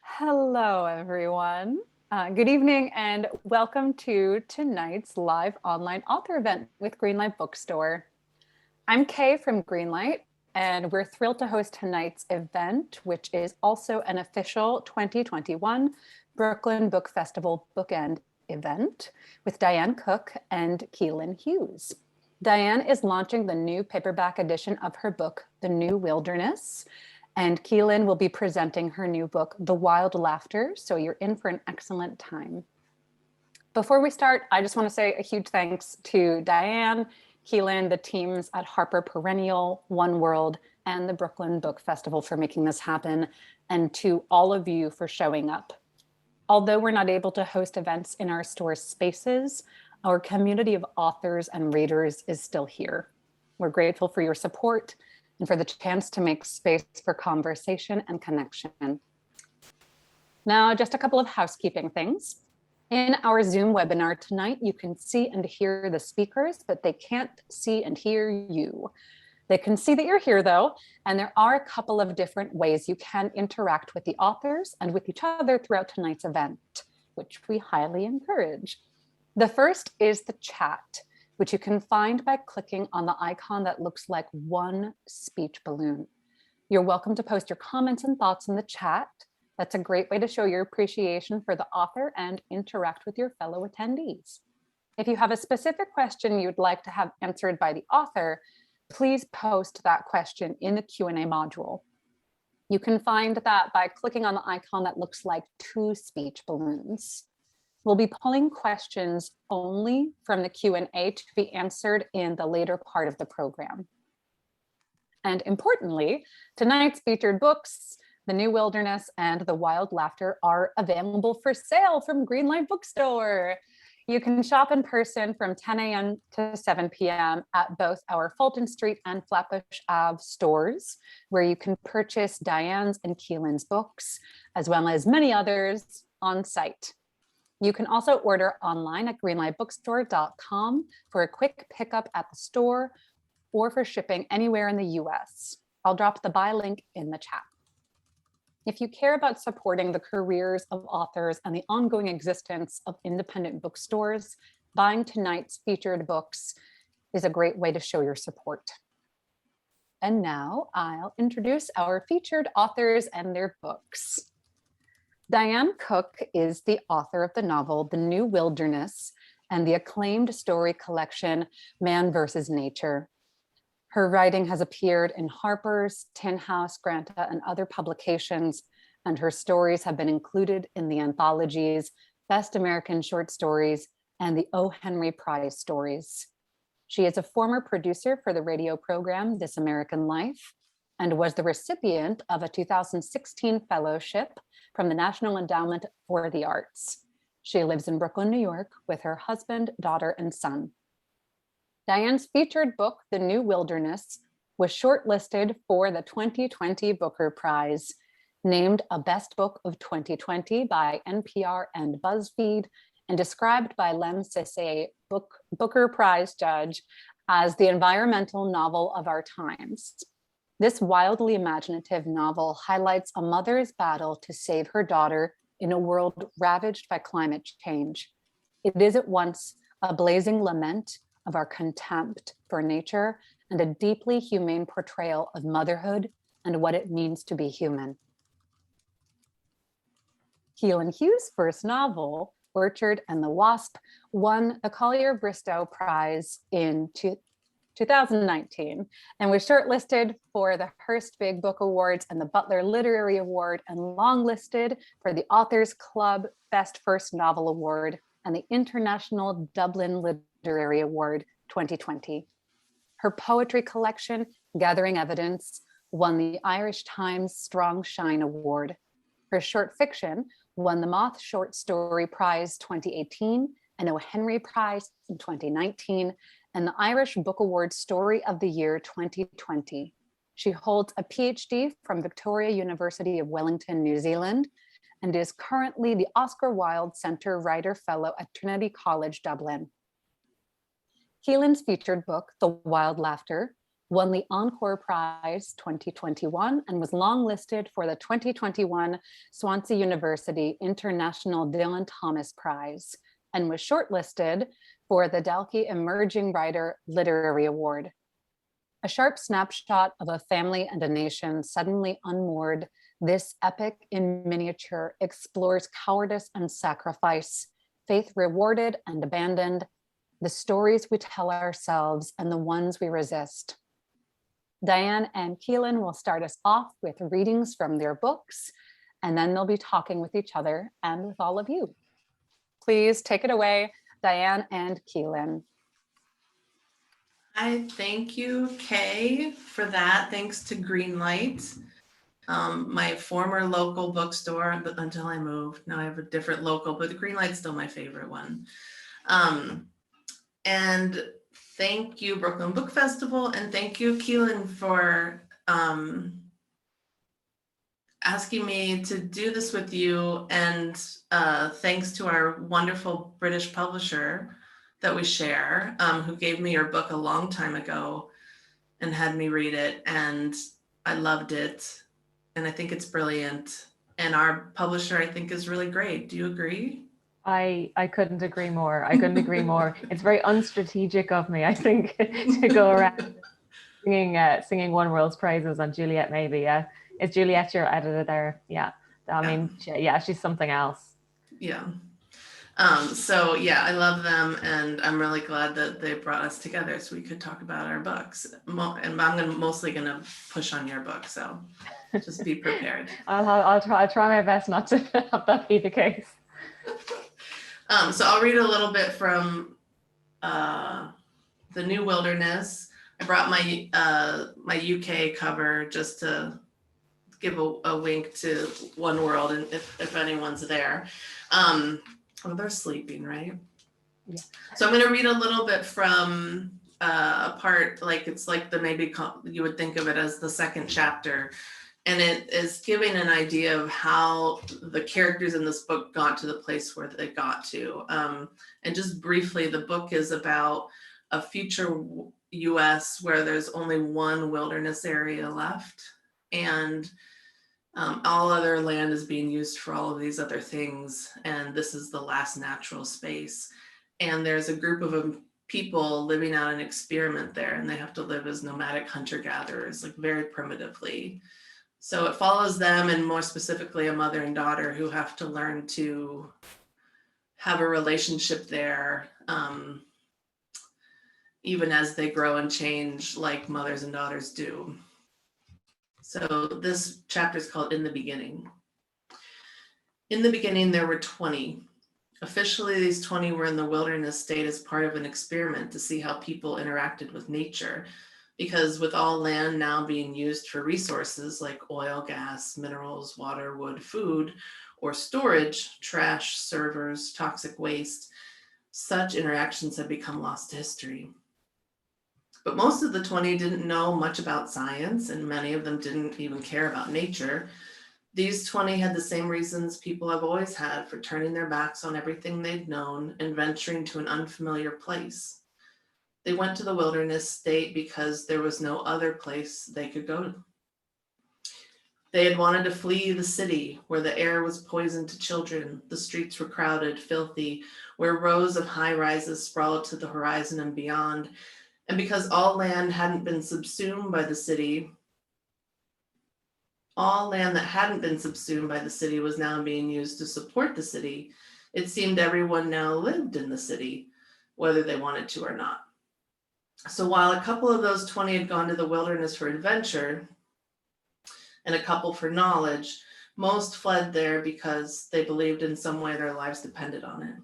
Hello, everyone. Good evening and welcome to tonight's live online author event with Greenlight Bookstore. I'm Kay from Greenlight, and we're thrilled to host tonight's event, which is also an official 2021 Brooklyn Book Festival Bookend event with Diane Cook and Caoilinn Hughes. Diane is launching the new paperback edition of her book, The New Wilderness, and Caoilinn will be presenting her new book, The Wild Laughter, so you're in for an excellent time. Before we start, I just want to say a huge thanks to Diane, Caoilinn, the teams at Harper Perennial, One World, and the Brooklyn Book Festival for making this happen, and to all of you for showing up. Although we're not able to host events in our store spaces, our community of authors and readers is still here. We're grateful for your support and for the chance to make space for conversation and connection. Now, just a couple of housekeeping things. In our Zoom webinar tonight, you can see and hear the speakers, but they can't see and hear you. They can see that you're here though, and there are a couple of different ways you can interact with the authors and with each other throughout tonight's event, which we highly encourage. The first is the chat, which you can find by clicking on the icon that looks like one speech balloon. You're welcome to post your comments and thoughts in the chat. That's a great way to show your appreciation for the author and interact with your fellow attendees. If you have a specific question you'd like to have answered by the author, please post that question in the Q&A module. You can find that by clicking on the icon that looks like two speech balloons. We'll be pulling questions only from the Q&A to be answered in the later part of the program. And importantly, tonight's featured books, The New Wilderness and The Wild Laughter, are available for sale from Greenlight Bookstore. You can shop in person from 10 a.m. to 7 p.m. at both our Fulton Street and Flatbush Ave stores, where you can purchase Diane's and Caoilinn's books, as well as many others on site. You can also order online at greenlightbookstore.com for a quick pickup at the store or for shipping anywhere in the US. I'll drop the buy link in the chat. If you care about supporting the careers of authors and the ongoing existence of independent bookstores, buying tonight's featured books is a great way to show your support. And now I'll introduce our featured authors and their books. Diane Cook is the author of the novel, The New Wilderness, and the acclaimed story collection, Man vs. Nature. Her writing has appeared in Harper's, Tin House, Granta, and other publications, and her stories have been included in the anthologies Best American Short Stories and the O. Henry Prize Stories. She is a former producer for the radio program This American Life and was the recipient of a 2016 fellowship from the National Endowment for the Arts. She lives in Brooklyn, New York, with her husband, daughter, and son. Diane's featured book, The New Wilderness, was shortlisted for the 2020 Booker Prize, named a Best Book of 2020 by NPR and BuzzFeed, and described by Lem Sisse, Booker Prize judge, as the environmental novel of our times. This wildly imaginative novel highlights a mother's battle to save her daughter in a world ravaged by climate change. It is at once a blazing lament of our contempt for nature and a deeply humane portrayal of motherhood and what it means to be human. Caoilinn Hughes' first novel, Orchard and the Wasp, won the Collier-Bristow Prize in 2019 and was shortlisted for the Hearst Big Book Awards and the Butler Literary Award, and longlisted for the Authors Club Best First Novel Award and the International Dublin Literary Award 2020. Her poetry collection, Gathering Evidence, won the Irish Times Strong Shine Award. Her short fiction won the Moth Short Story Prize 2018, an O. Henry Prize in 2019, and the Irish Book Award Story of the Year 2020. She holds a PhD from Victoria University of Wellington, New Zealand, and is currently the Oscar Wilde Centre Writer Fellow at Trinity College, Dublin. Caoilinn's featured book, The Wild Laughter, won the Encore Prize 2021 and was longlisted for the 2021 Swansea University International Dylan Thomas Prize and was shortlisted for the Dalkey Emerging Writer Literary Award. A sharp snapshot of a family and a nation suddenly unmoored, this epic in miniature explores cowardice and sacrifice, faith rewarded and abandoned, the stories we tell ourselves and the ones we resist. Diane and Caoilinn will start us off with readings from their books, and then they'll be talking with each other and with all of you. Please take it away, Diane and Caoilinn. Hi, thank you, Kay, for that. Thanks to Greenlight, my former local bookstore until I moved. Now I have a different local, but the Greenlight's still my favorite one. And thank you, Brooklyn Book Festival, and thank you, Caoilinn, for asking me to do this with you. And thanks to our wonderful British publisher that we share, who gave me your book a long time ago and had me read it. And I loved it. And I think it's brilliant. And our publisher, I think, is really great. Do you agree? I couldn't agree more. I couldn't agree more. It's very unstrategic of me, I think, to go around singing One World's praises on Juliet, maybe. Yeah. Is Juliet your editor there? Yeah. I mean, yeah, she's something else. Yeah. So yeah, I love them, and I'm really glad that they brought us together so we could talk about our books. And I'm mostly gonna push on your book, so just be prepared. I'll try my best not to have that be the case. So I'll read a little bit from The New Wilderness. I brought my my UK cover just to give a wink to One World, and if anyone's there. Oh, they're sleeping, right? Yeah. So I'm going to read a little bit from a part, like it's like you would think of it as the second chapter. And it is giving an idea of how the characters in this book got to the place where they got to. And just briefly, the book is about a future US where there's only one wilderness area left. And all other land is being used for all of these other things, and this is the last natural space. And there's a group of people living out an experiment there, and they have to live as nomadic hunter-gatherers, like very primitively. So it follows them, and more specifically, a mother and daughter who have to learn to have a relationship there, even as they grow and change like mothers and daughters do. So this chapter is called In the Beginning. In the beginning, there were 20. Officially, these 20 were in the wilderness state as part of an experiment to see how people interacted with nature. Because with all land now being used for resources like oil, gas, minerals, water, wood, food, or storage, trash, servers, toxic waste, such interactions have become lost to history. But most of the 20 didn't know much about science, and many of them didn't even care about nature. These 20 had the same reasons people have always had for turning their backs on everything they'd known and venturing to an unfamiliar place. They went to the wilderness state because there was no other place they could go to. They had wanted to flee the city, where the air was poisoned to children, the streets were crowded, filthy, where rows of high rises sprawled to the horizon and beyond. And because all land hadn't been subsumed by the city, all land that hadn't been subsumed by the city was now being used to support the city. It seemed everyone now lived in the city, whether they wanted to or not. So while a couple of those 20 had gone to the wilderness for adventure, and a couple for knowledge, most fled there because they believed in some way their lives depended on it.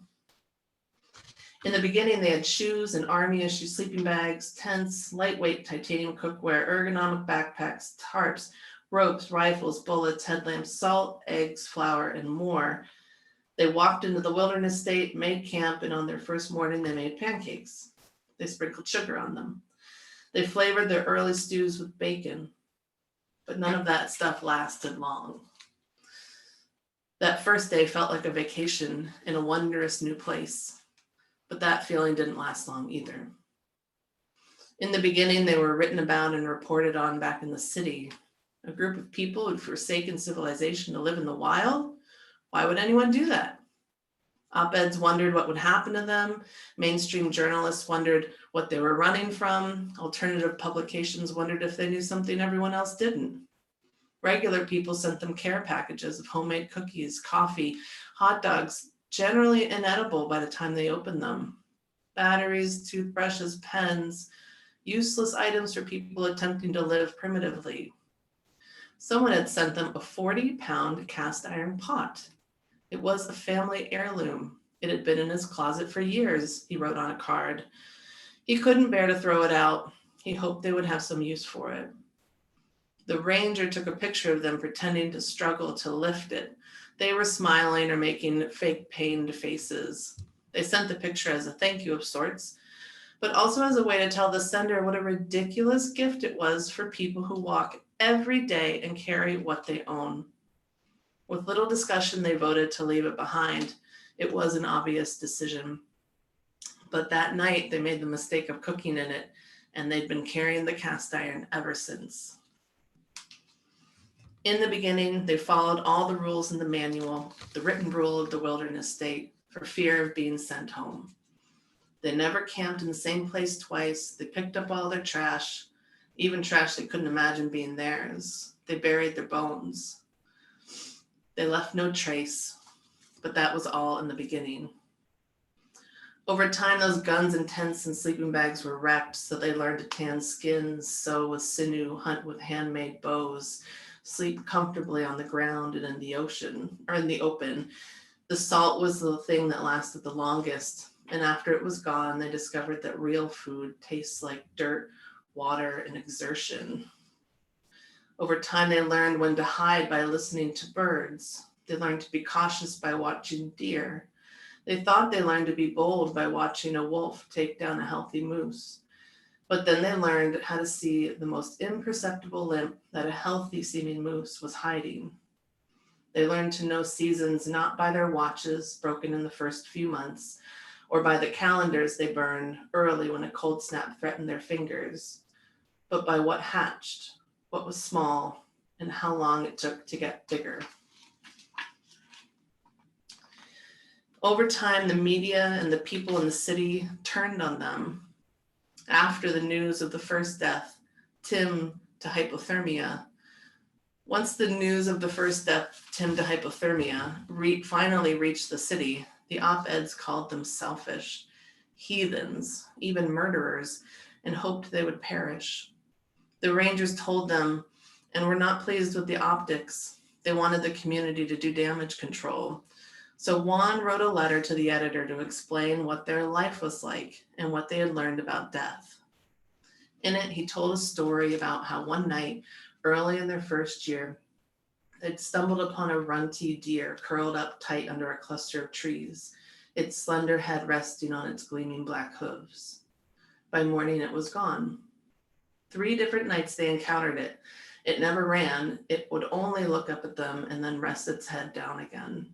In the beginning, they had shoes and army-issue sleeping bags, tents, lightweight titanium cookware, ergonomic backpacks, tarps, ropes, rifles, bullets, headlamps, salt, eggs, flour, and more. They walked into the wilderness state, made camp, and on their first morning, they made pancakes. They sprinkled sugar on them. They flavored their early stews with bacon, but none of that stuff lasted long. That first day felt like a vacation in a wondrous new place. But that feeling didn't last long either. In the beginning, they were written about and reported on back in the city. A group of people who'd forsaken civilization to live in the wild? Why would anyone do that? Op-eds wondered what would happen to them. Mainstream journalists wondered what they were running from. Alternative publications wondered if they knew something everyone else didn't. Regular people sent them care packages of homemade cookies, coffee, hot dogs, generally inedible by the time they opened them. Batteries, toothbrushes, pens, useless items for people attempting to live primitively. Someone had sent them a 40-pound cast iron pot. It was a family heirloom. It had been in his closet for years, he wrote on a card. He couldn't bear to throw it out. He hoped they would have some use for it. The ranger took a picture of them pretending to struggle to lift it. They were smiling or making fake pained faces. They sent the picture as a thank you of sorts, but also as a way to tell the sender what a ridiculous gift it was for people who walk every day and carry what they own. With little discussion, they voted to leave it behind. It was an obvious decision. But that night, they made the mistake of cooking in it, and they'd been carrying the cast iron ever since. In the beginning, they followed all the rules in the manual, the written rule of the wilderness state, for fear of being sent home. They never camped in the same place twice. They picked up all their trash, even trash they couldn't imagine being theirs. They buried their bones. They left no trace, but that was all in the beginning. Over time, those guns and tents and sleeping bags were wrecked, so they learned to tan skins, sew with sinew, hunt with handmade bows, sleep comfortably on the ground and in the ocean, or in the open. The salt was the thing that lasted the longest, and after it was gone, they discovered that real food tastes like dirt, water, and exertion. Over time, they learned when to hide by listening to birds. They learned to be cautious by watching deer. They thought they learned to be bold by watching a wolf take down a healthy moose. But then they learned how to see the most imperceptible limp that a healthy seeming moose was hiding. They learned to know seasons not by their watches broken in the first few months, or by the calendars they burned early when a cold snap threatened their fingers, but by what hatched, what was small, and how long it took to get bigger. Over time, the media and the people in the city turned on them. After the news of the first death, Tim to hypothermia. Once the news of the first death, Tim to hypothermia, finally reached the city, the op-eds called them selfish, heathens, even murderers, and hoped they would perish. The rangers told them, and were not pleased with the optics. They wanted the community to do damage control. So Juan wrote a letter to the editor to explain what their life was like and what they had learned about death. In it, he told a story about how one night, early in their first year, they'd stumbled upon a runty deer curled up tight under a cluster of trees, its slender head resting on its gleaming black hooves. By morning, it was gone. 3 different nights they encountered it. It never ran. It would only look up at them and then rest its head down again.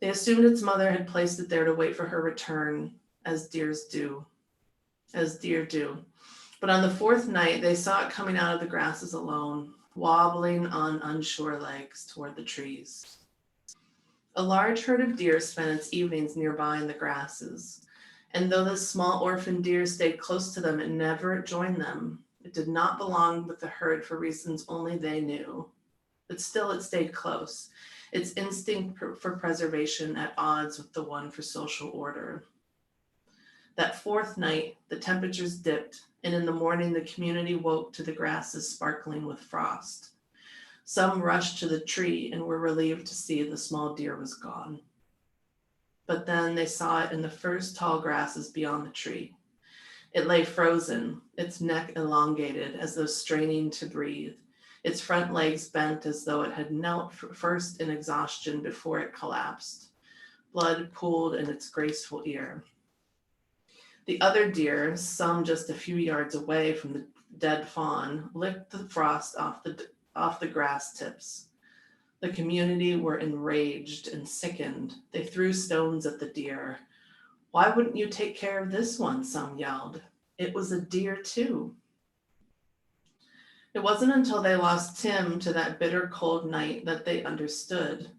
They assumed its mother had placed it there to wait for her return, as deer do. But on the 4th night, they saw it coming out of the grasses alone, wobbling on unsure legs toward the trees. A large herd of deer spent its evenings nearby in the grasses, and though the small orphan deer stayed close to them, it never joined them. It did not belong with the herd for reasons only they knew, but still it stayed close, its instinct for preservation at odds with the one for social order. That 4th night, the temperatures dipped, and in the morning, the community woke to the grasses sparkling with frost. Some rushed to the tree and were relieved to see the small deer was gone. But then they saw it in the first tall grasses beyond the tree. It lay frozen, its neck elongated as though straining to breathe, its front legs bent as though it had knelt first in exhaustion before it collapsed. Blood pooled in its graceful ear. The other deer, some just a few yards away from the dead fawn, licked the frost off the grass tips. The community were enraged and sickened. They threw stones at the deer. "Why wouldn't you take care of this one?" some yelled. it was a deer too. It wasn't until they lost Tim to that bitter cold night that they understood.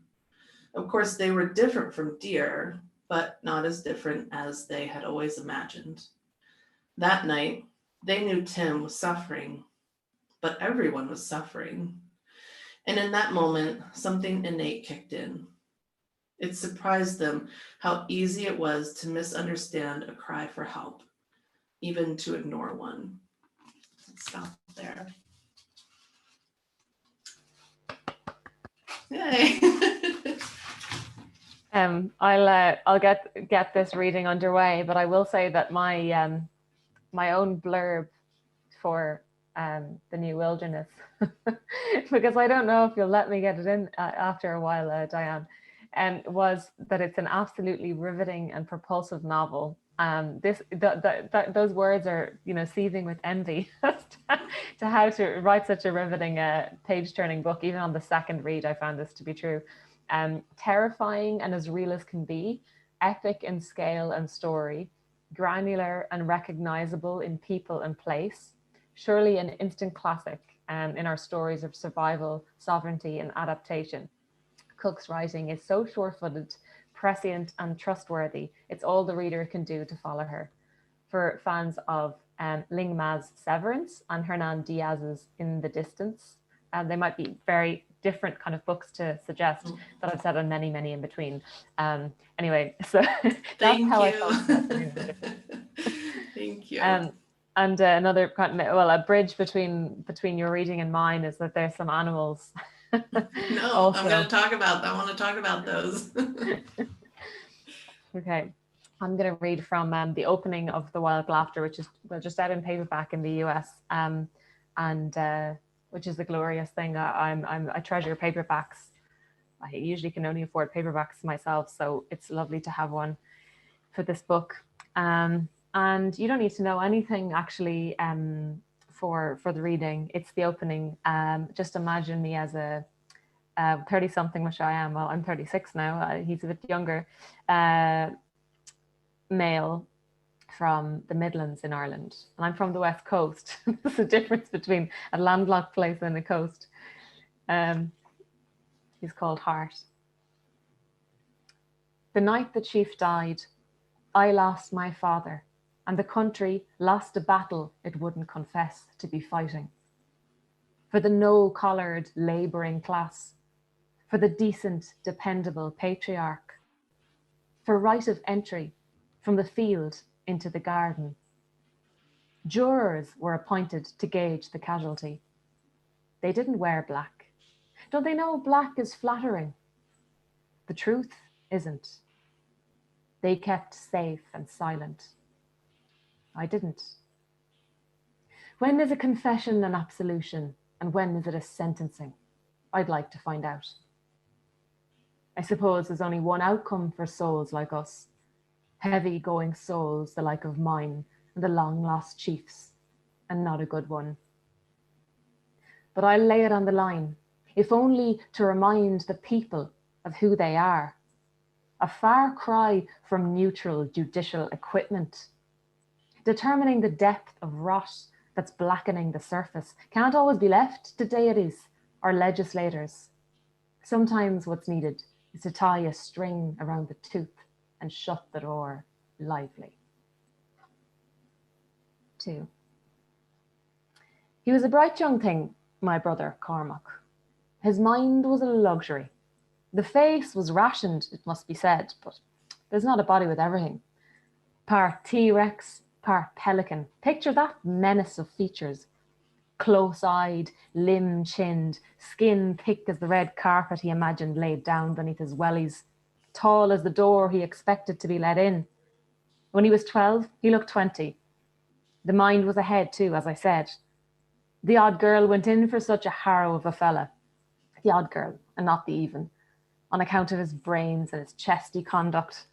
Of course, they were different from deer, but not as different as they had always imagined. That night, they knew Tim was suffering, but everyone was suffering. And in that moment, something innate kicked in. It surprised them how easy it was to misunderstand a cry for help, even to ignore one. Let's stop there. Yay. I'll get this reading underway, but I will say that my my own blurb for the New Wilderness, because I don't know if you'll let me get it in after a while, Diane, was that it's an absolutely riveting and propulsive novel. Those words are, seething with envy to how to write such a riveting page-turning book. Even on the second read, I found this to be true. Terrifying and as real as can be, epic in scale and story, granular and recognizable in people and place, surely an instant classic in our stories of survival, sovereignty, and adaptation. Cook's writing is so sure-footed, prescient, and trustworthy. It's all the reader can do to follow her. For fans of Ling Ma's Severance and Hernan Diaz's In the Distance, they might be very different kind of books to suggest that I've said on many, many in between. Anyway, so that's how I felt about it. Thank you. And another kind of, well, a bridge between your reading and mine is that there's some animals. No, also. I'm going to talk about that. I want to talk about those. Okay, I'm going to read from the opening of The Wild Laughter, which is just out in paperback in the US, and which is a glorious thing. I treasure paperbacks. I usually can only afford paperbacks myself, so it's lovely to have one for this book. And you don't need to know anything actually for the reading. It's the opening. Just imagine me as a 30-something, which I am. Well, I'm 36 now. He's a bit younger. Male from the Midlands in Ireland, and I'm from the West Coast. There's a difference between a landlocked place and the coast. He's called Hart. The night the chief died, I lost my father, and the country lost a battle it wouldn't confess to be fighting. For the no-collared labouring class, for the decent, dependable patriarch, for right of entry from the field into the garden. Jurors were appointed to gauge the casualty. They didn't wear black. Don't they know black is flattering? The truth isn't. They kept safe and silent. I didn't. When is a confession an absolution, and when is it a sentencing? I'd like to find out. I suppose there's only one outcome for souls like us. Heavy-going souls, the like of mine, and the long-lost chiefs, and not a good one. But I'll lay it on the line, if only to remind the people of who they are. A far cry from neutral judicial equipment. Determining the depth of rot that's blackening the surface can't always be left to deities or legislators. Sometimes what's needed is to tie a string around the tooth and shut the door lively. 2. He was a bright young thing, my brother Cormac. His mind was a luxury. The face was rationed, it must be said, but there's not a body with everything. Part T-Rex, part pelican. Picture that menace of features. Close-eyed, limb-chinned, skin thick as the red carpet he imagined laid down beneath his wellies, tall as the door he expected to be let in. When he was 12, he looked 20. The mind was ahead too, as I said. The odd girl went in for such a harrow of a fella. The odd girl, and not the even, on account of his brains and his chesty conduct.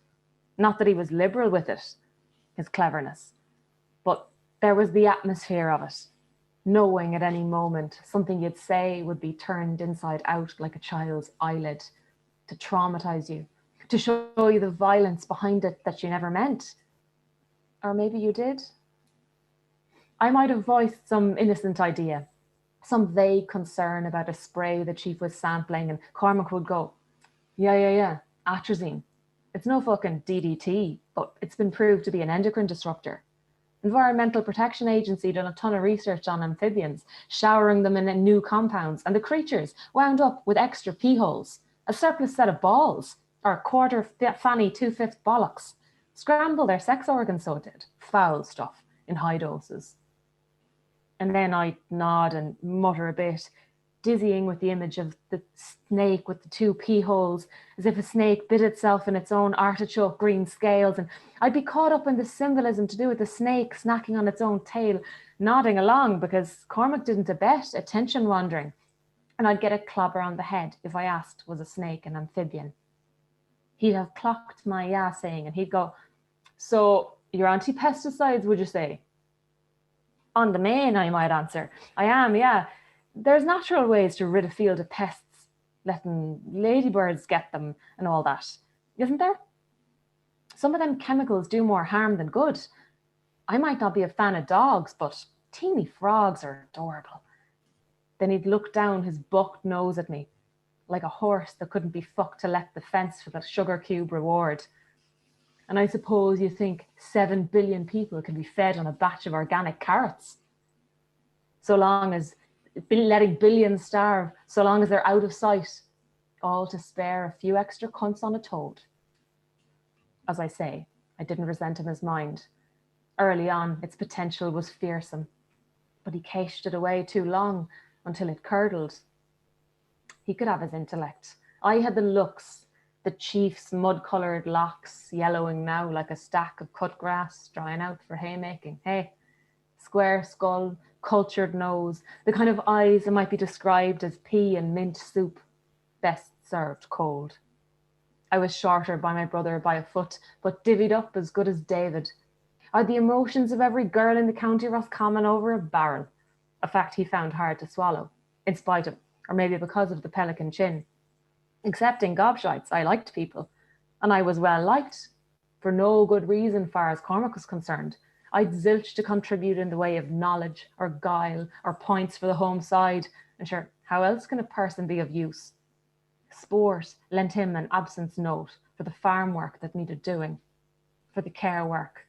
Not that he was liberal with it, his cleverness, but there was the atmosphere of it. Knowing at any moment something you'd say would be turned inside out like a child's eyelid, to traumatize you, to show you the violence behind it that you never meant. Or maybe you did. I might have voiced some innocent idea, some vague concern about a spray the chief was sampling, and Cormac would go, yeah, atrazine. It's no fucking DDT, but it's been proved to be an endocrine disruptor. Environmental Protection Agency done a ton of research on amphibians, showering them in new compounds, and the creatures wound up with extra pee holes, a surplus set of balls, or a quarter fanny 2/5 bollocks. Scramble their sex organs, so it did. Foul stuff in high doses. And then I nod and mutter a bit, dizzying with the image of the snake with the 2 pee holes, as if a snake bit itself in its own artichoke green scales, and I'd be caught up in the symbolism to do with the snake snacking on its own tail, nodding along because Cormac didn't abet attention wandering, and I'd get a clobber on the head if I asked was a snake an amphibian. He'd have clocked my yeah saying, and he'd go, so you're anti-pesticides, would you say? On the main, I might answer. I am, yeah. There's natural ways to rid a field of pests, letting ladybirds get them and all that, isn't there? Some of them chemicals do more harm than good. I might not be a fan of dogs, but teeny frogs are adorable. Then he'd look down his bucked nose at me, like a horse that couldn't be fucked to let the fence for the sugar cube reward. And I suppose you think 7 billion people can be fed on a batch of organic carrots. So long as letting billions starve, so long as they're out of sight, all to spare a few extra cunts on a toad. As I say, I didn't resent him his mind. Early on, its potential was fearsome, but he cached it away too long until it curdled. He could have his intellect. I had the looks, the chief's mud-coloured locks yellowing now like a stack of cut grass drying out for haymaking. Hey, square skull, cultured nose, the kind of eyes that might be described as pea and mint soup, best served cold. I was shorter by my brother by a foot, but divvied up as good as David. I had the emotions of every girl in the county Roscommon over a barrel, a fact he found hard to swallow, in spite of, or maybe because of the pelican chin. Except in gobshites, I liked people, and I was well liked, for no good reason far as Cormac was concerned. I'd zilch to contribute in the way of knowledge or guile or points for the home side, and sure, how else can a person be of use? Sport lent him an absence note for the farm work that needed doing, for the care work,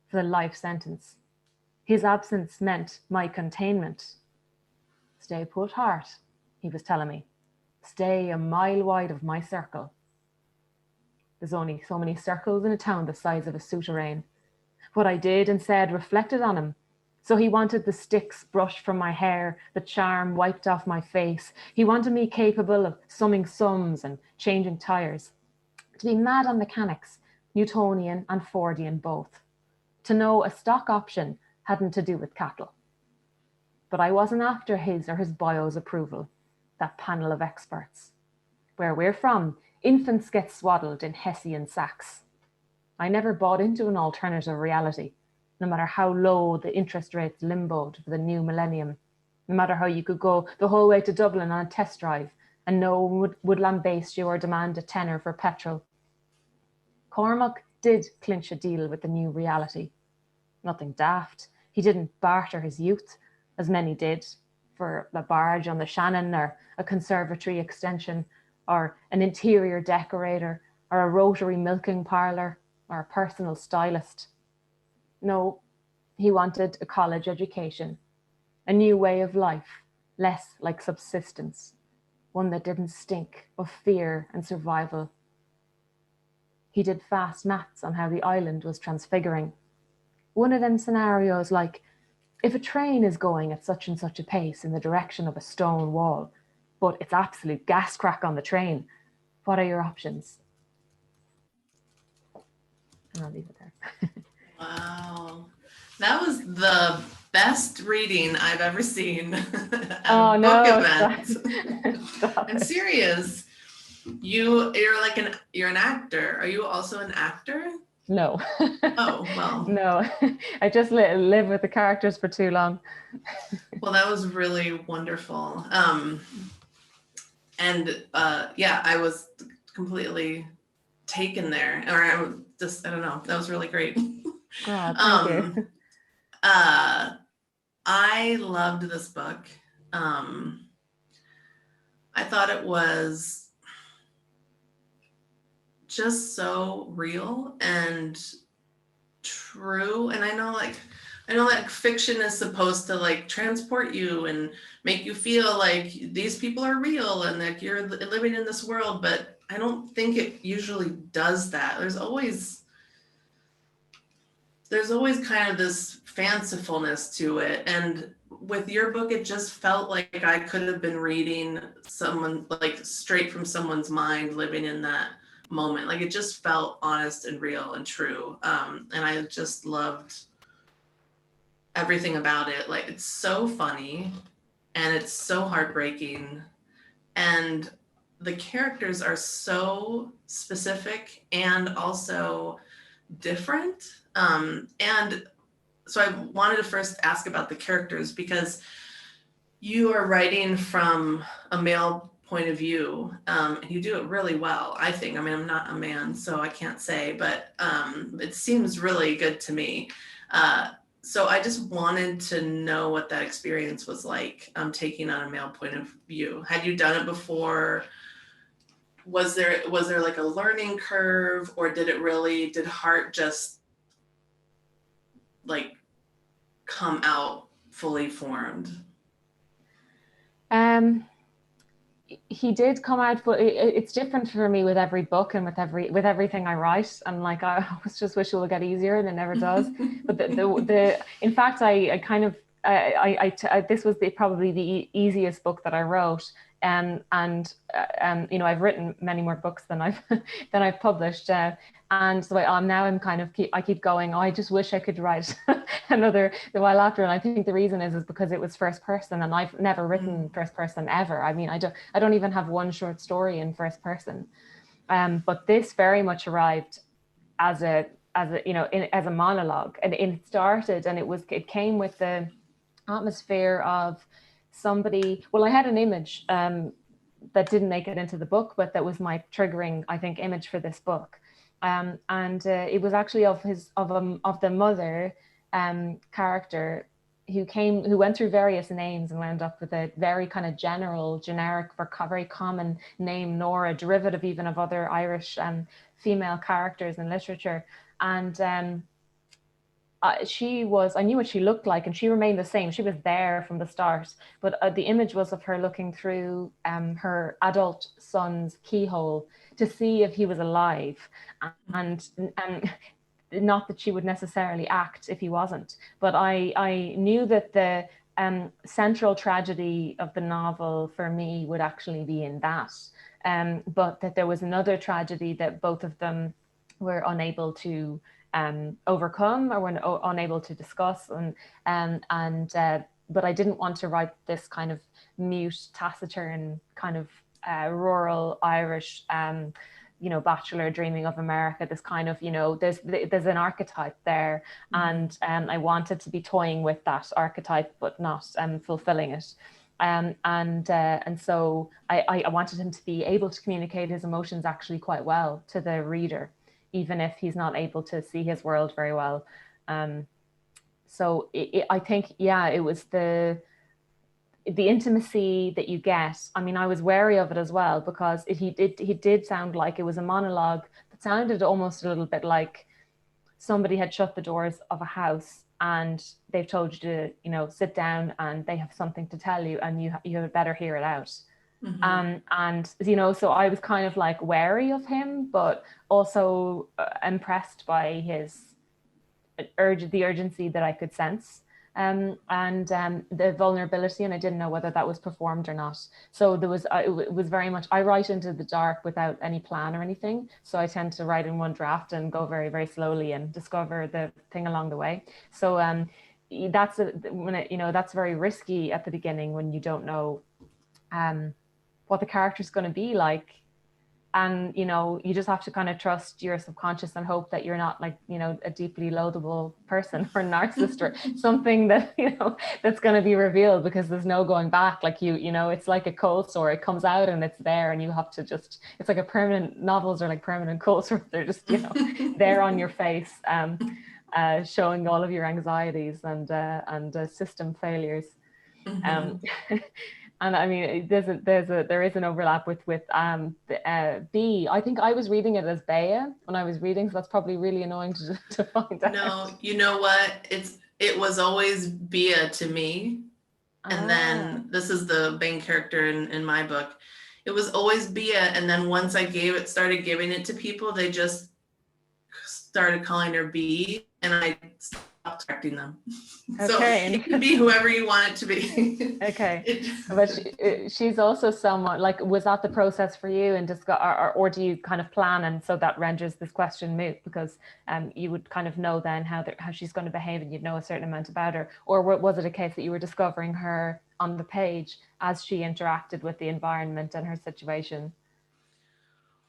for the life sentence. His absence meant my containment. Stay put, heart, he was telling me. Stay a mile wide of my circle. There's only so many circles in a town the size of a souterrain. What I did and said reflected on him. So he wanted the sticks brushed from my hair, the charm wiped off my face. He wanted me capable of summing sums and changing tires. To be mad on mechanics, Newtonian and Fordian both. To know a stock option hadn't to do with cattle. But I wasn't after his or his bio's approval, that panel of experts. Where we're from, infants get swaddled in Hessian sacks. I never bought into an alternative reality, no matter how low the interest rates limboed for the new millennium, no matter how you could go the whole way to Dublin on a test drive and no one would lambaste you or demand a tenner for petrol. Cormac did clinch a deal with the new reality. Nothing daft. He didn't barter his youth, as many did, for a barge on the Shannon or a conservatory extension or an interior decorator or a rotary milking parlour or a personal stylist. No, he wanted a college education, a new way of life, less like subsistence, one that didn't stink of fear and survival. He did fast maths on how the island was transfiguring. One of them scenarios like, if a train is going at such and such a pace in the direction of a stone wall, but it's absolute gas crack on the train, what are your options? And I'll leave it there. Wow. That was the best reading I've ever seen at Oh, a no, book event. Stop I'm it. serious. You're an actor. Are you also an actor? No. Oh, well. No, I just live with the characters for too long. Well, that was really wonderful. Yeah, I was completely taken there. Or I don't know. That was really great. God, thank you. I loved this book. I thought it was just so real and true. And I know like fiction is supposed to like transport you and make you feel like these people are real and that you're living in this world, but I don't think it usually does that. There's always kind of this fancifulness to it. And with your book, it just felt like I could have been reading someone like straight from someone's mind living in that moment. Like it just felt honest and real and true. And I just loved everything about it. Like it's so funny and it's so heartbreaking. And the characters are so specific and also different. And so I wanted to first ask about the characters because you are writing from a male point of view, and you do it really well, I think. I mean, I'm not a man, so I can't say, but it seems really good to me. So I just wanted to know what that experience was like, taking on a male point of view. Had you done it before? Was there like a learning curve, or did Heart just like come out fully formed? He did come out, but it's different for me with every book and with everything I write. And like I always just wish it would get easier, and it never does. But in fact, this was probably the easiest book that I wrote. And you know, I've written many more books than I've published. And so I keep going, oh, I just wish I could write another The While After. And I think the reason is because it was first person, and I've never written first person ever. I mean, I don't even have one short story in first person. But this very much arrived as a monologue, and it started, and it came with the atmosphere of somebody. Well, I had an image that didn't make it into the book, but that was my triggering, I think, image for this book. And it was actually of the mother character who went through various names and wound up with a very kind of generic, very common name, Nora, derivative even of other Irish female characters in literature. And I knew what she looked like, and she remained the same. She was there from the start, but the image was of her looking through her adult son's keyhole to see if he was alive, and not that she would necessarily act if he wasn't. But I knew that the central tragedy of the novel for me would actually be in that, but that there was another tragedy that both of them were unable to overcome, or were unable to discuss, but I didn't want to write this kind of mute, taciturn kind of rural Irish bachelor dreaming of America. This kind of, there's an archetype there, and I wanted to be toying with that archetype but not fulfilling it. And so I wanted him to be able to communicate his emotions actually quite well to the reader, even if he's not able to see his world very well. So I think, it was the intimacy that you get. I mean, I was wary of it as well, because he did sound like it was a monologue that sounded almost a little bit like somebody had shut the doors of a house and they've told you to, sit down, and they have something to tell you, and you had better hear it out. And so I was kind of like wary of him, but also impressed by his the urgency that I could sense, and the vulnerability, and I didn't know whether that was performed or not. So there was it was very much, I write into the dark without any plan or anything, so I tend to write in one draft and go very, very slowly and discover the thing along the way. So that's that's very risky at the beginning, when you don't know what the character's going to be like, and you just have to kind of trust your subconscious and hope that you're not like a deeply loathable person or narcissist or something that that's going to be revealed, because there's no going back. Like it's like a cold sore, it comes out and it's there, and you have to just, it's like novels are like permanent cold sores, they're just there on your face. showing all of your anxieties and system failures. Um, and I mean, there is an overlap with B. I think I was reading it as Bea when I was reading, so that's probably really annoying to find out. No, you know what? It was always Bea to me. And then this is the main character in my book. It was always Bea, and then once I started giving it to people, they just started calling her B, and I stopped correcting them. Okay. So it could be whoever you want it to be. Okay. But she's also someone, like, was that the process for you, and just or do you kind of plan, and so that renders this question moot, because you would kind of know then how she's going to behave, and you'd know a certain amount about her? Or was it a case that you were discovering her on the page as she interacted with the environment and her situation?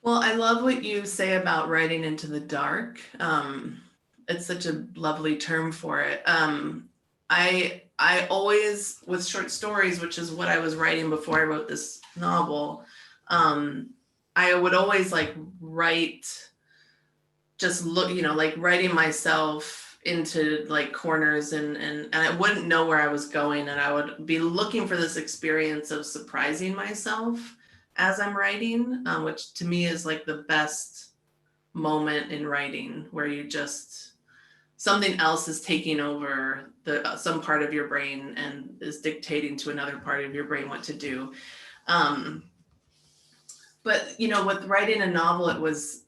Well, I love what you say about writing into the dark. It's such a lovely term for it. I always, with short stories, which is what I was writing before I wrote this novel, I would always like write, just look, like writing myself into like corners, and I wouldn't know where I was going, and I would be looking for this experience of surprising myself as I'm writing, which to me is like the best moment in writing, where you just, something else is taking over some part of your brain and is dictating to another part of your brain what to do. But with writing a novel,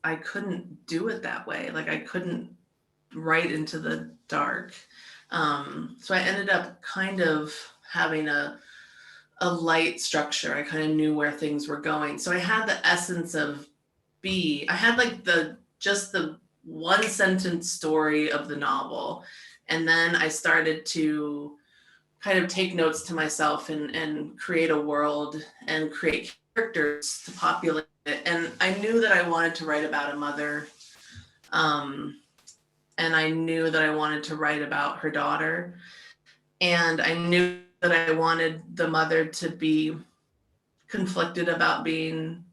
I couldn't do it that way. Like I couldn't write into the dark. So I ended up kind of having a light structure. I kind of knew where things were going. So I had the essence of B. I had like just the one sentence story of the novel. And then I started to kind of take notes to myself and create a world and create characters to populate it. And I knew that I wanted to write about a mother. And I knew that I wanted to write about her daughter. And I knew that I wanted the mother to be conflicted about being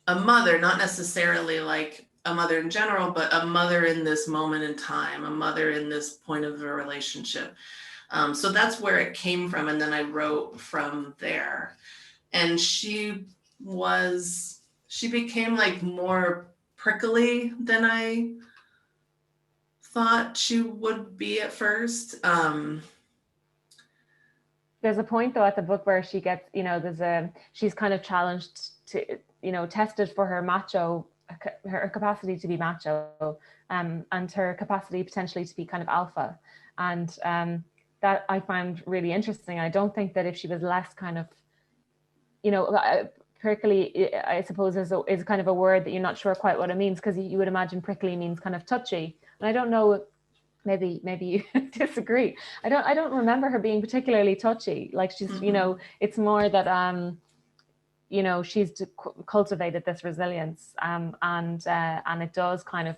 a mother, not necessarily like a mother in general, but a mother in this moment in time, a mother in this point of a relationship. So that's where it came from. And then I wrote from there. And she became like more prickly than I thought she would be at first. There's a point though at the book where she gets, she's kind of challenged to, tested for her her capacity to be macho, and her capacity potentially to be kind of alpha. And that I found really interesting. I don't think that if she was less kind of, prickly, I suppose is kind of a word that you're not sure quite what it means, because you would imagine prickly means kind of touchy. And I don't know, maybe you disagree. I don't remember her being particularly touchy. Like she's, it's more that she's cultivated this resilience, and it does kind of,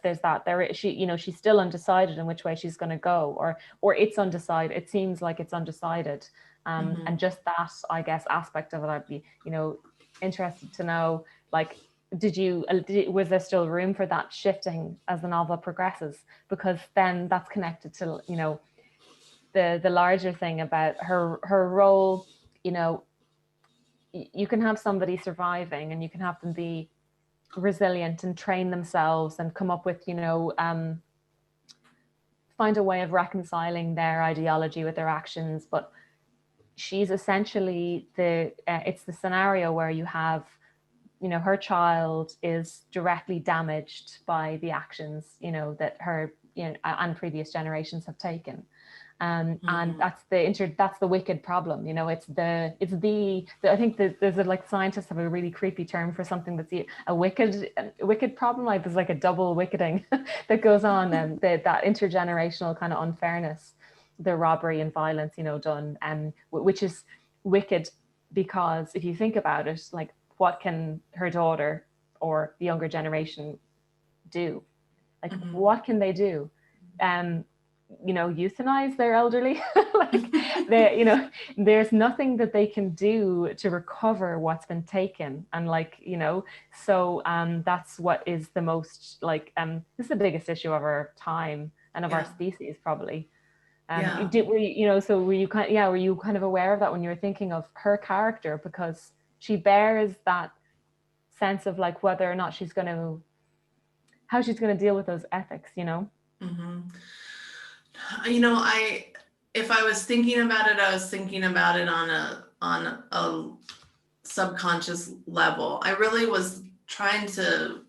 she's still undecided in which way she's going to go, or it's undecided. It seems like it's undecided, and just that, I guess, aspect of it, I'd be interested to know, like, was there still room for that shifting as the novel progresses? Because then that's connected to the larger thing about her role. You can have somebody surviving, and you can have them be resilient and train themselves and come up with find a way of reconciling their ideology with their actions. But she's essentially it's the scenario where you have her child is directly damaged by the actions that her and previous generations have taken. And that's the wicked problem. It's the I think there's scientists have a really creepy term for something that's a wicked problem. Like there's like a double wickeding that goes on, and that intergenerational kind of unfairness, the robbery and violence done, which is wicked, because if you think about it, like, what can her daughter or the younger generation do? Like, what can they do? Euthanize their elderly? There's nothing that they can do to recover what's been taken. And so that's what is the most this is the biggest issue of our time. and of our species, probably. Yeah. Were you, so were you were you kind of aware of that when you were thinking of her character, because she bears that sense of like whether or not how she's going to deal with those ethics, Mm-hmm. If I was thinking about it, I was thinking about it on a subconscious level. I really was trying to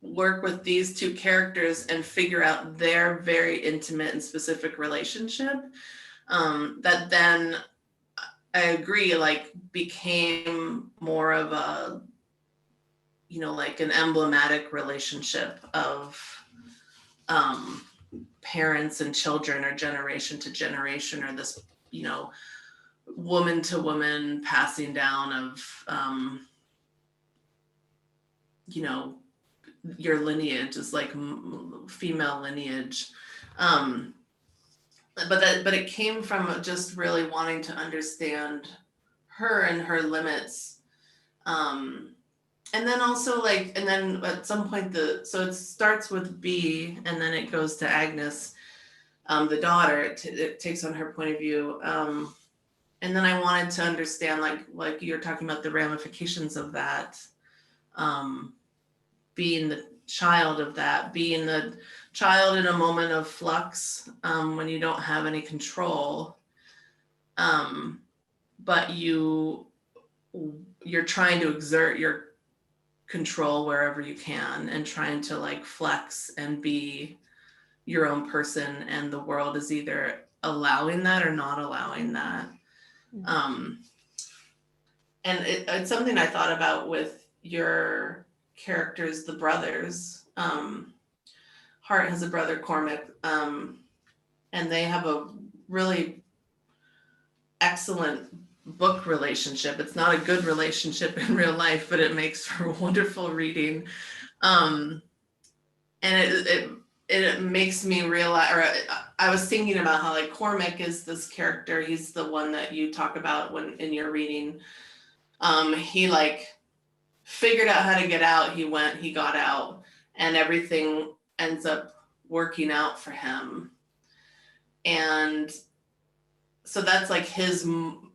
work with these two characters and figure out their very intimate and specific relationship, that then, I agree, like became more of a, like an emblematic relationship of parents and children, or generation to generation, or this, woman to woman passing down of, your lineage is like female lineage. But it came from just really wanting to understand her and her limits. And then also and then at some point so it starts with B, and then it goes to Agnes, the daughter. It takes on her point of view. And then I wanted to understand, like you're talking about, the ramifications of that, being the child of that, being the child in a moment of flux, when you don't have any control, but you're trying to exert your control wherever you can, and trying to flex and be your own person, and the world is either allowing that or not allowing that. And it's something I thought about with your characters, the brothers. Hart has a brother, Cormac, and they have a really excellent book relationship. It's not a good relationship in real life, but it makes for wonderful reading. And it makes me realize, or I was thinking about how Cormac is this character. He's the one that you talk about when in your reading. He figured out how to get out. He got out, and everything ends up working out for him. And so that's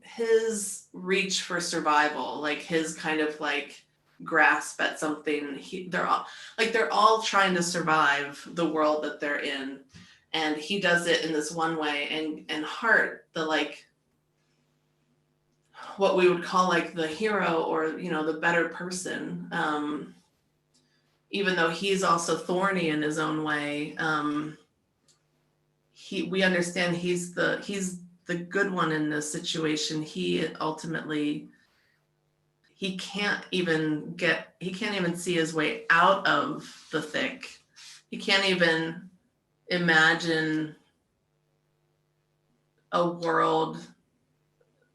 his reach for survival, his kind of grasp at something. They're all trying to survive the world that they're in, and he does it in this one way. And Hart, what we would call the hero, or the better person, even though he's also thorny in his own way, we understand he's the good one in this situation. He ultimately, he can't even see his way out of the thick. He can't even imagine a world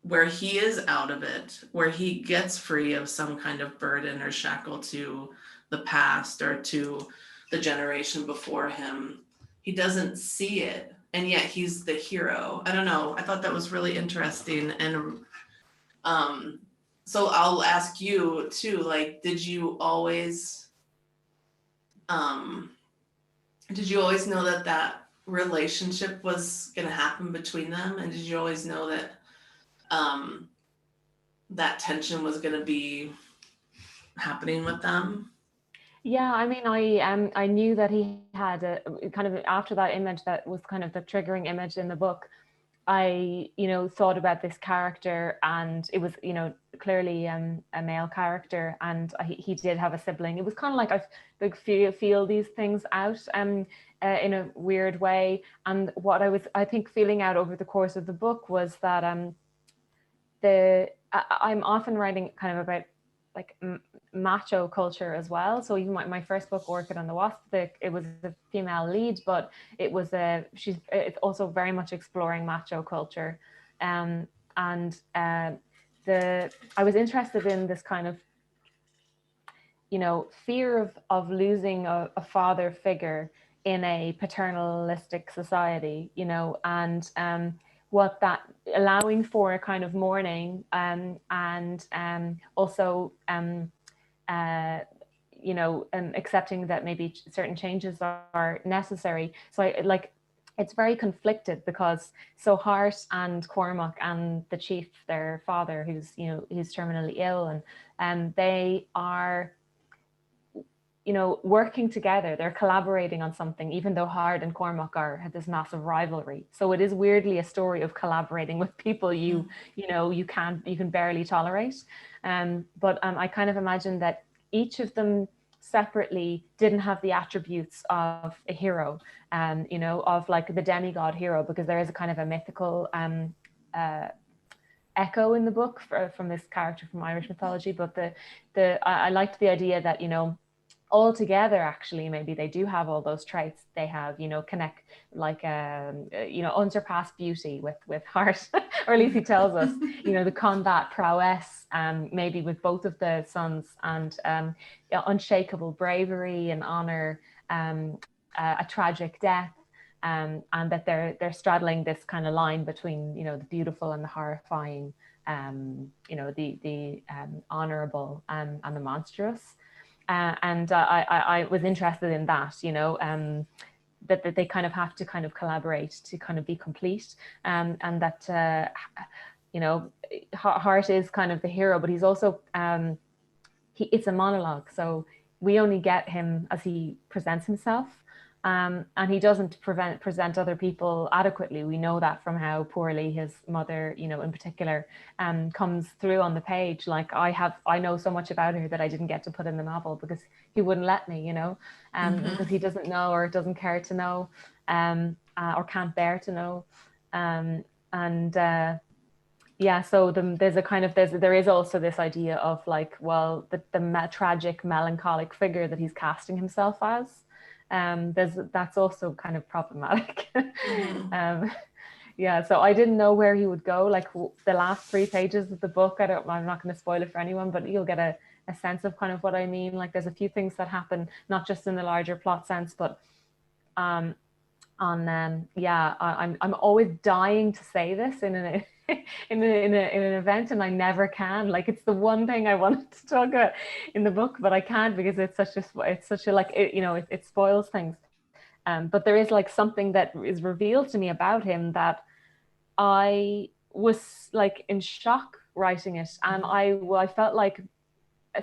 where he is out of it, where he gets free of some kind of burden or shackle to the past or to the generation before him. He doesn't see it, and yet he's the hero. I don't know. I thought that was really interesting. And so I'll ask you too, did you always know that relationship was going to happen between them? And did you always know that that tension was going to be happening with them? Yeah, I mean, I knew that he had a kind of, after that image that was kind of the triggering image in the book, I, thought about this character, and it was, clearly a male character, and he did have a sibling. It was kind of like I feel these things out in a weird way. And what I think feeling out over the course of the book was that I'm often writing kind of about macho culture as well. So even my first book, Orchid and the Wasp, it was a female lead, but it's also very much exploring macho culture. I was interested in this kind of, fear of losing a father figure in a paternalistic society, and what that, allowing for a kind of mourning, and also and accepting that maybe certain changes are necessary. So it's very conflicted, because so Hart and Cormac and the chief, their father, who's terminally ill, and they are working together. They're collaborating on something, even though Hart and Cormac had this massive rivalry. So it is weirdly a story of collaborating with people you can barely tolerate. But I kind of imagine that each of them separately didn't have the attributes of a hero, of like the demigod hero, because there is a kind of a mythical echo in the book from this character from Irish mythology. But I liked the idea that all together, actually, maybe they do have all those traits. They have, connect, like, unsurpassed beauty with Hart, or at least he tells us, the combat prowess, maybe with both of the sons, and unshakable bravery and honor, a tragic death, and that they're straddling this kind of line between, the beautiful and the horrifying, the honorable and the monstrous. And I was interested in that, that they kind of have to kind of collaborate to kind of be complete, and that Hart is kind of the hero, but he's also it's a monologue, so we only get him as he presents himself, and he doesn't present other people adequately. We know that from how poorly his mother, in particular, comes through on the page. Like, I know so much about her that I didn't get to put in the novel because he wouldn't let me, because he doesn't know, or doesn't care to know, or can't bear to know. So there is also this idea of like, well, the tragic, melancholic figure that he's casting himself as. That's also kind of problematic. So I didn't know where he would go. Like, the last 3 pages of the book, I'm not going to spoil it for anyone, but you'll get a sense of kind of what I mean. Like, there's a few things that happen, not just in the larger plot sense, but I'm always dying to say this in an event, and I never can. Like, it's the one thing I wanted to talk about in the book, but I can't, because it's such a like, it spoils things. But there is like something that is revealed to me about him that I was like in shock writing it, and I felt like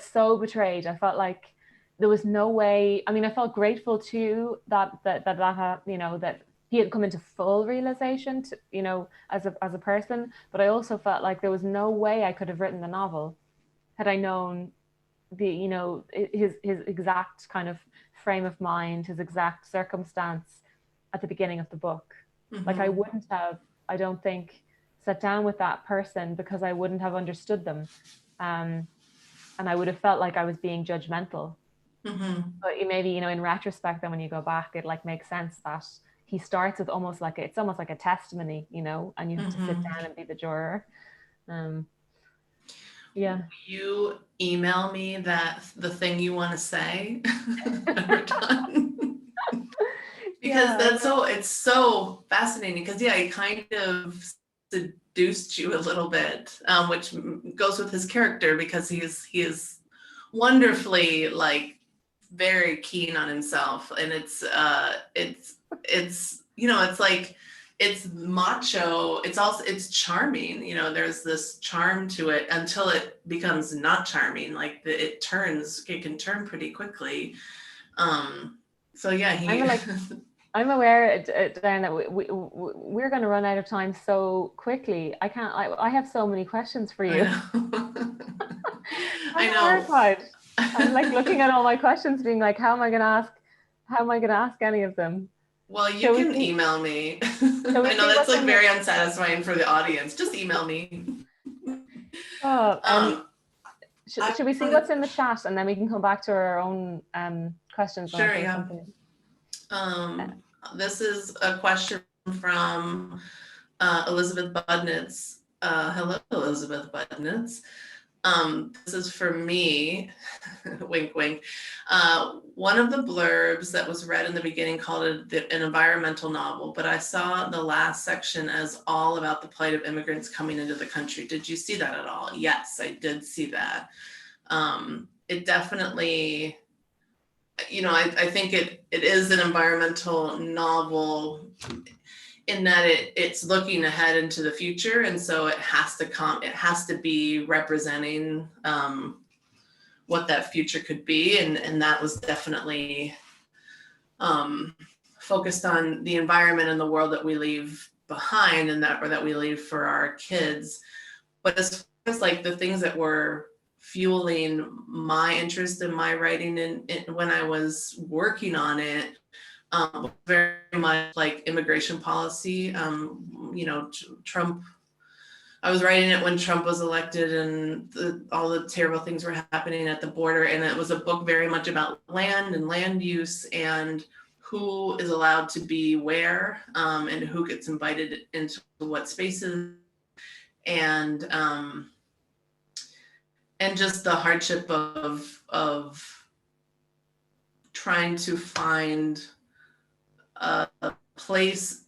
so betrayed. I felt like there was no way. I mean, I felt grateful too that he had come into full realization, as a person. But I also felt like there was no way I could have written the novel had I known his exact kind of frame of mind, his exact circumstance at the beginning of the book. Like, I wouldn't have, I don't think, sat down with that person, because I wouldn't have understood them, and I would have felt like I was being judgmental. But maybe, in retrospect, then when you go back, it like makes sense that he starts with almost like a testimony, and you have to sit down and be the juror. You email me the thing you want to say when we're done. Because it's so fascinating, because he kind of seduced you a little bit, which goes with his character, because he is wonderfully, like, very keen on himself, and it's like, it's macho, it's charming, there's this charm to it until it becomes not charming. Like, it can turn pretty quickly. I'm aware, Diane, that we're going to run out of time so quickly. I have so many questions for you. I know. Terrified. I'm like looking at all my questions, being like, how am I going to ask any of them? Well, you can email me. I know that's like very unsatisfying for the audience. Just email me. Should we see what's in the chat, and then we can come back to our own questions? Sure, yeah. This is a question from Elizabeth Budnitz. Hello, Elizabeth Budnitz. This is for me, wink, wink. One of the blurbs that was read in the beginning called it an environmental novel, but I saw the last section as all about the plight of immigrants coming into the country. Did you see that at all? Yes, I did see that. It definitely I think it is an environmental novel in that it's looking ahead into the future, and so it has to be representing what that future could be, and that was definitely focused on the environment and the world that we leave behind, and that we leave for our kids. But as far as like the things that were fueling my interest in my writing and when I was working on it, very much like immigration policy. Trump, I was writing it when Trump was elected and all the terrible things were happening at the border. And it was a book very much about land and land use and who is allowed to be where, and who gets invited into what spaces, and just the hardship of trying to find a place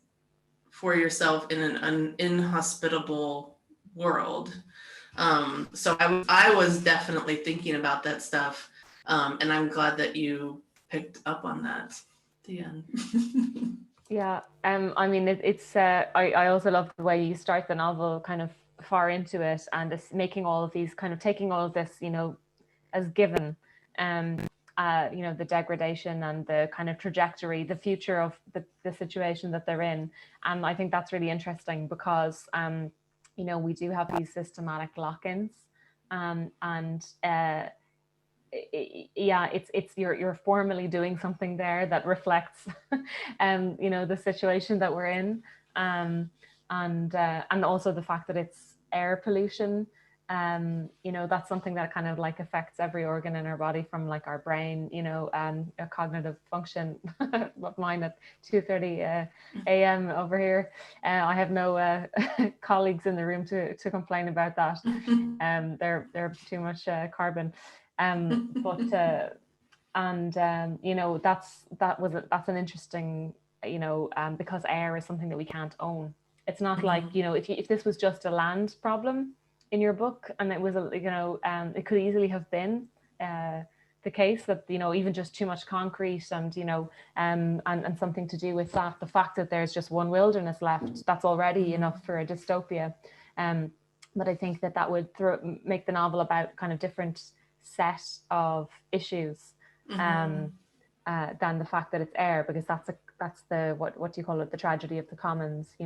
for yourself in an inhospitable world. So I was definitely thinking about that stuff, and I'm glad that you picked up on that at the end. Yeah, I mean, I also love the way you start the novel kind of far into it, and it's making all of these kind of taking all of this, as given, the degradation and the kind of trajectory, the future of the situation that they're in. And I think that's really interesting because, we do have these systematic lock-ins, it's you're formally doing something there that reflects the situation that we're in, and also the fact that it's air pollution. That's something that kind of like affects every organ in our body, from like our brain, a cognitive function. Mine at 2:30 a.m. over here. I have no colleagues in the room to complain about that. They're too much carbon. That's an interesting, because air is something that we can't own. It's not like, if this was just a land problem in your book, and it was it could easily have been the case that, even just too much concrete and and something to do with that, the fact that there's just one wilderness left, that's already enough for a dystopia. But I think that would make the novel about kind of different set of issues than the fact that it's air, because that's the what do you call it, the tragedy of the commons, I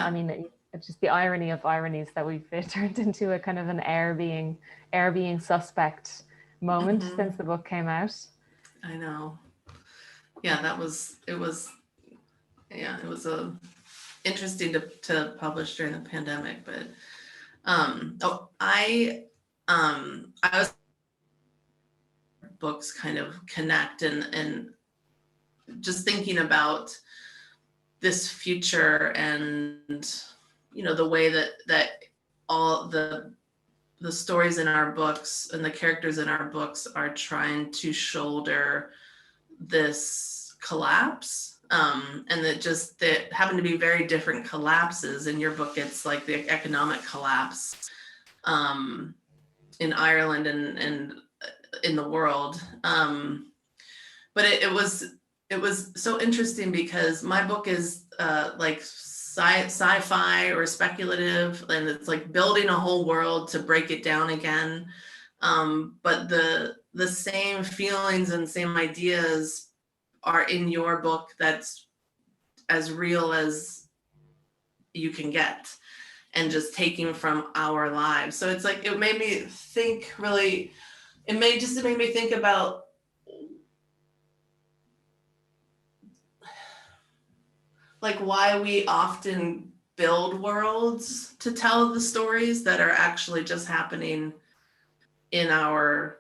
mean, it's just the irony of ironies that we've turned into a kind of an air being suspect moment since the book came out. I know. Yeah, it was interesting to publish during the pandemic, but I was books kind of connect and just thinking about this future and the way that all the stories in our books and the characters in our books are trying to shoulder this collapse, and that happen to be very different collapses. In your book, it's like the economic collapse in Ireland and in the world, but it was so interesting because my book is like sci-fi or speculative, and it's like building a whole world to break it down again, but the same feelings and same ideas are in your book that's as real as you can get, and just taking from our lives. So it's like, it made me think about like why we often build worlds to tell the stories that are actually just happening in our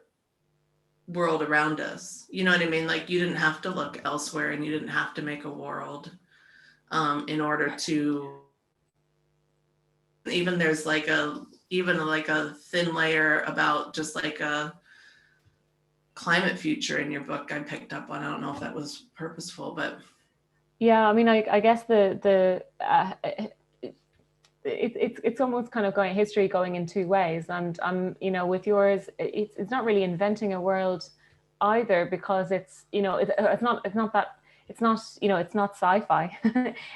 world around us. You know what I mean? Like, you didn't have to look elsewhere, and you didn't have to make a world in order to, even there's like a thin layer about just like a climate future in your book I picked up on. I don't know if that was purposeful, but yeah, I mean, I guess it's almost kind of history going in two ways. And you know, with yours, it's not really inventing a world either, because it's, you know, it's not you know, it's not sci-fi.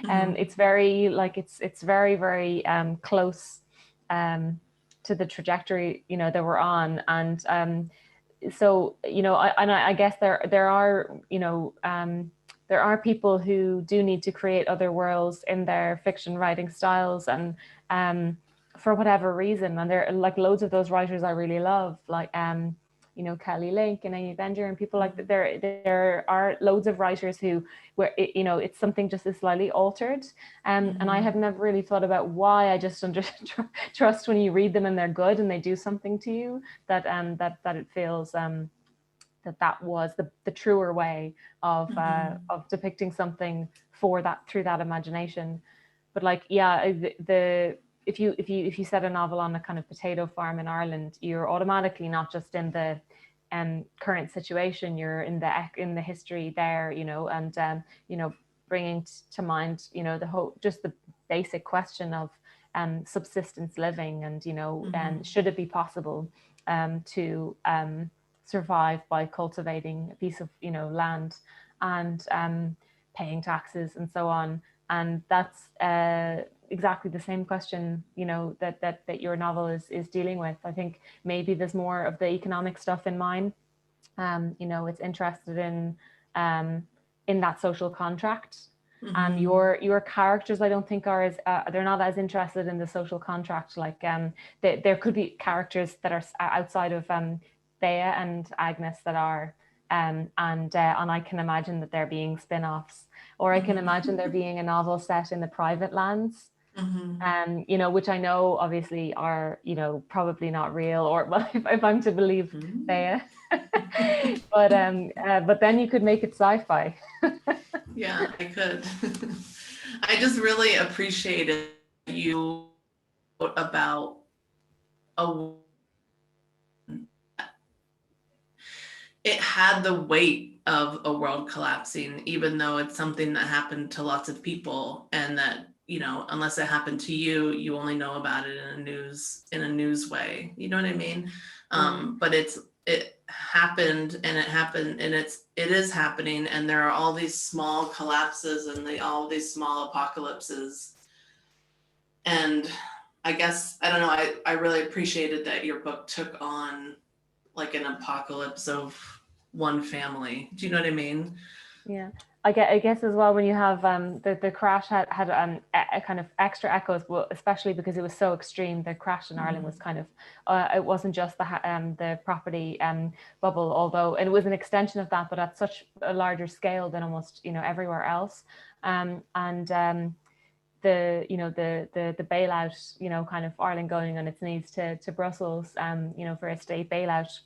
And it's very like it's very, very close to the trajectory, you know, that we're on. And so, you know, I guess there are, you know, there are people who do need to create other worlds in their fiction writing styles, and for whatever reason. And there are like loads of those writers I really love, like you know, Kelly Link and Amy Bender and people like that. There are loads of writers who, where it, you know, it's something just is slightly altered, and I have never really thought about why. I just trust when you read them and they're good and they do something to you, that that it feels that was the truer way of depicting something for that, through that imagination. But like, yeah, if you set a novel on a kind of potato farm in Ireland, you're automatically not just in the current situation, you're in the history there, you know, and you know, bringing to mind, you know, the whole, just the basic question of subsistence living, and, you know, and should it be possible to survive by cultivating a piece of, you know, land, and paying taxes and so on. And that's exactly the same question, you know, that your novel is dealing with. I think maybe there's more of the economic stuff in mine. You know, it's interested in that social contract. And your characters, I don't think are as they're not as interested in the social contract. Like there could be characters that are outside of Thea and Agnes that are, and I can imagine that there being spin-offs, or I can imagine there being a novel set in the private lands, you know, which I know obviously are, you know, probably not real, or well, if I'm to believe Thea, but then you could make it sci-fi. Yeah, I could. I just really appreciated you about it had the weight of a world collapsing, even though it's something that happened to lots of people, and that, you know, unless it happened to you, you only know about it in a news way. You know what I mean? But it happened, and it is happening, and there are all these small collapses and all these small apocalypses. And I guess, I don't know, I really appreciated that your book took on like an apocalypse of one family. Do you know what I mean? Yeah, I guess as well, when you have the crash had a kind of extra echoes, well, especially because it was so extreme. The crash in Ireland was kind of it wasn't just the property bubble, although it was an extension of that, but at such a larger scale than almost, you know, everywhere else. The, you know, the bailout, you know, kind of Ireland going on its knees to Brussels, you know, for a state bailout,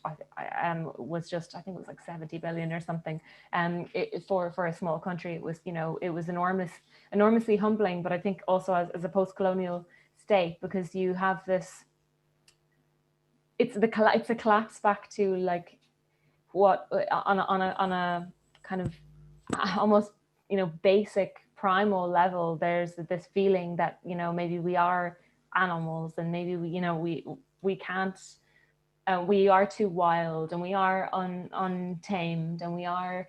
was just, I think it was like 70 billion or something. For a small country, it was, you know, it was enormously humbling. But I think also as a post-colonial state, because you have this, it's a collapse back to like what on a kind of almost, you know, basic primal level. There's this feeling that, you know, maybe we are animals, and maybe we, you know, we can't, we are too wild, and we are untamed, and we are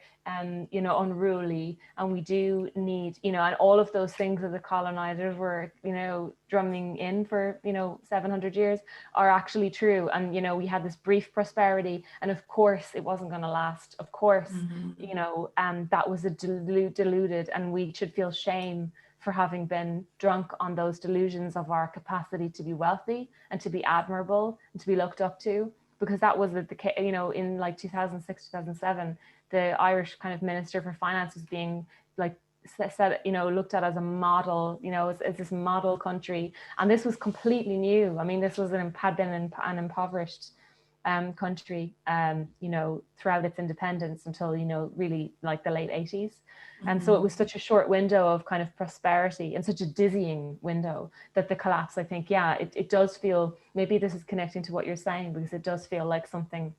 you know, unruly, and we do need, you know, and all of those things that the colonizers were, you know, drumming in for, you know, 700 years are actually true. And, you know, we had this brief prosperity, and of course it wasn't going to last, of course, you know, that was a deluded, and we should feel shame for having been drunk on those delusions of our capacity to be wealthy and to be admirable and to be looked up to. Because that was the case, you know, in like 2006, 2007, the Irish kind of Minister for Finance was being like said, you know, looked at as a model, you know, as this model country. And this was completely new. I mean, this was had been an impoverished country, you know, throughout its independence until, you know, really like the late 80s. And so it was such a short window of kind of prosperity, and such a dizzying window, that the collapse, I think, yeah, it does feel, maybe this is connecting to what you're saying, because it does feel like something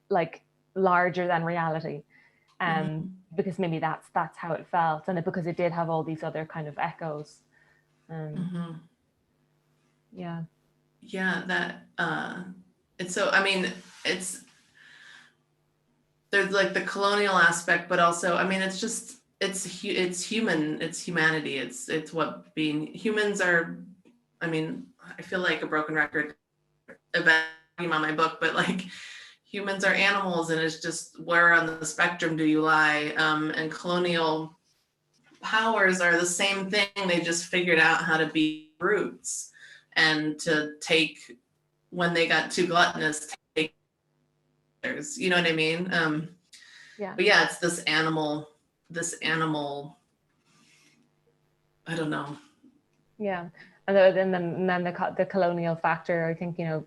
like larger than reality. Because maybe that's how it felt, and because it did have all these other kind of echoes. Yeah. Yeah, that it's so, I mean, there's like the colonial aspect, but also, I mean, it's just, it's human, it's humanity, it's what being humans are. I mean, I feel like a broken record about on my book, but like humans are animals, and it's just where on the spectrum do you lie? And colonial powers are the same thing. They just figured out how to be brutes and to take, when they got too gluttonous, take others. You know what I mean? Yeah. But yeah, it's this animal, I don't know. Yeah. And then the colonial factor, I think, you know,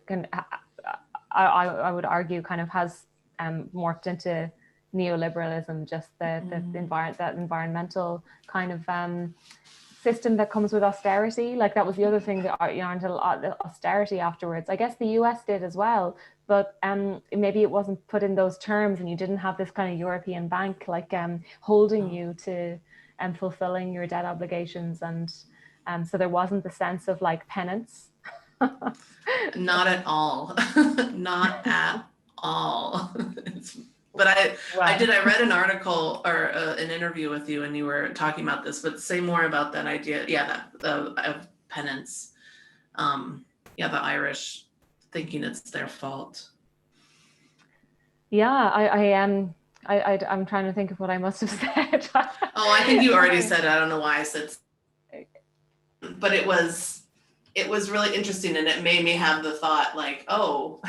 I would argue kind of has morphed into neoliberalism, just that environmental kind of system that comes with austerity. Like that was the other thing that, you know, until austerity afterwards. I guess the US did as well, but maybe it wasn't put in those terms, and you didn't have this kind of European bank like holding you to fulfilling your debt obligations, and so there wasn't the sense of like penance. Not at all. Not at all. But I read an article or an interview with you, and you were talking about this, but say more about that idea. Yeah, that of penance. Yeah, the Irish thinking it's their fault. Yeah, I'm trying to think of what I must have said. Oh, I think you already said it. I don't know why I said, but it was really interesting, and it made me have the thought like, oh,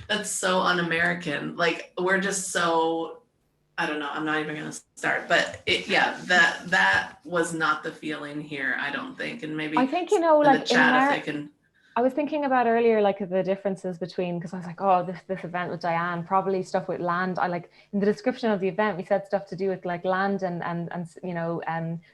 that's so un-American. Like we're just so, I don't know, I'm not even gonna start, but that was not the feeling here, I don't think. And maybe I think, you know, like in the chat, if they can. I was thinking about earlier, like the differences between, because I was like, oh, this event with Diane, probably stuff with land. I like in the description of the event, we said stuff to do with like land and you know,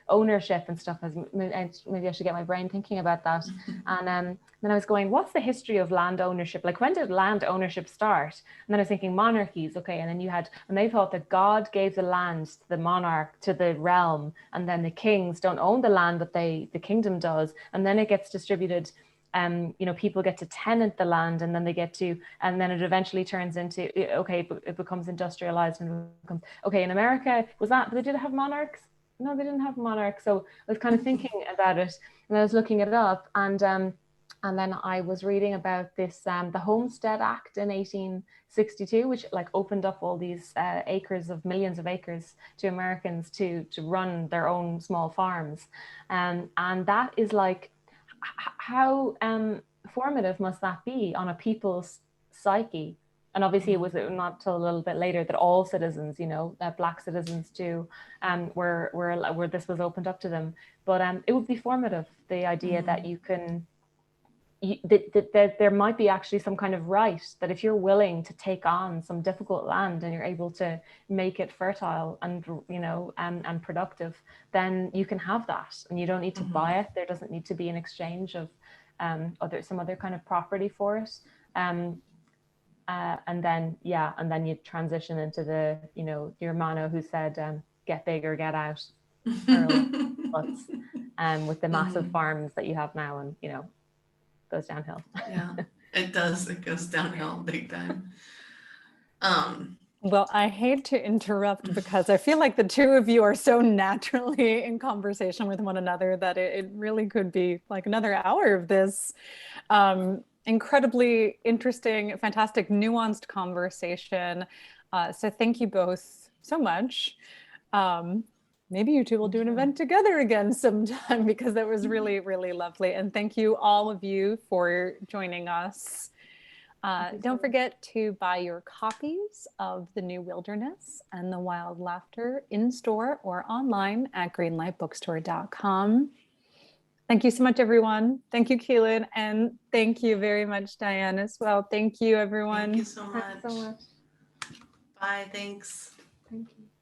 ownership and stuff. Maybe I should get my brain thinking about that. And then I was going, what's the history of land ownership? Like when did land ownership start? And then I was thinking monarchies, okay. And then and they thought that God gave the land to the monarch, to the realm, and then the kings don't own the land, but the kingdom does, and then it gets distributed. You know, people get to tenant the land, and then and then it eventually turns into, okay, it becomes industrialized, and becomes, okay, in America, they did have monarchs? No, they didn't have monarchs. So I was kind of thinking about it, and I was looking it up, and then I was reading about this, the Homestead Act in 1862, which like opened up all these millions of acres to Americans to run their own small farms. And that is like, how formative must that be on a people's psyche? And obviously it was not till a little bit later that all citizens, you know, Black citizens too, where this was opened up to them. But it would be formative, the idea that you can, that there might be actually some kind of right, that if you're willing to take on some difficult land and you're able to make it fertile and, you know, and productive, then you can have that, and you don't need to buy it. There doesn't need to be an exchange of some other kind of property for it. And then you transition into the, you know, your mano who said, get big or get out, with the massive farms that you have now, and, you know, goes downhill. Yeah, it does. It goes downhill big time. Well, I hate to interrupt, because I feel like the two of you are so naturally in conversation with one another that it really could be like another hour of this incredibly interesting, fantastic, nuanced conversation. So thank you both so much. Maybe you two will do an event together again sometime, because that was really, really lovely. And thank you, all of you, for joining us. Don't forget to buy your copies of The New Wilderness and The Wild Laughter in store or online at greenlightbookstore.com. Thank you so much, everyone. Thank you, Caoilinn, and thank you very much, Diane, as well. Thank you, everyone. Thank you so much. Thanks so much. Bye, thanks. Thank you.